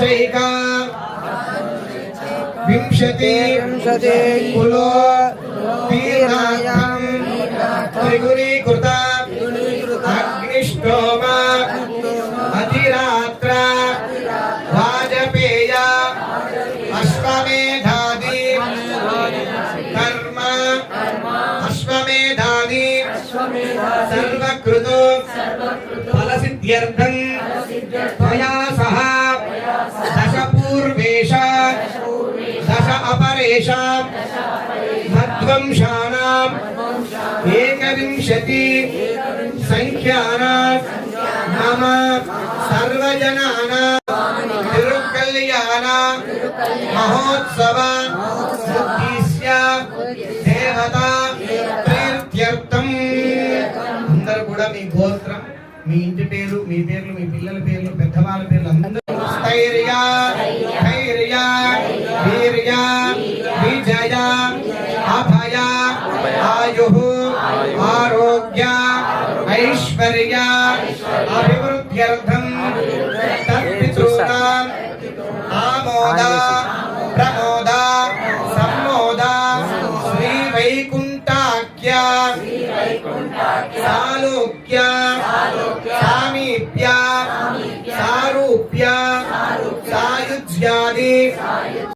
चैका विंशति कुलो तीर्थार्थं त्रिगुणीकृत अग्निष्टोम अधिरात्र वाजपेय अश्वमेधादि कर्म अश्वमेधादि सर्वकृतो फलसिद्ध्यर्थं त्वया सह दश पूर्वेषा दश अपरेषां मध्वंशानाम् एकविंशति संख्यानां मम सर्वजनानां तिरुकल्याण महोत्सव उद्देश्य देवता प्रीत्यर्थं అందరూ కూడా మీ గోత్రం మీ ఇంటి పేరు మీ పేర్లు మీ పిల్లల పేర్లు పెద్దవాళ్ళ పేర్లు అందరూ స్థైర్య ధైర్య వీర్య విజయ అభయ ఆయుః ఆరోగ్య ఐశ్వర్య అభివృద్ధ్యర్థం తత్పితॄణాం ఆమోద ప్రమోద సమ్మోద శ్రీ వైకుంఠాఖ్య సాలోక్య సామీప్య సారూప్య సాయుజ్యాది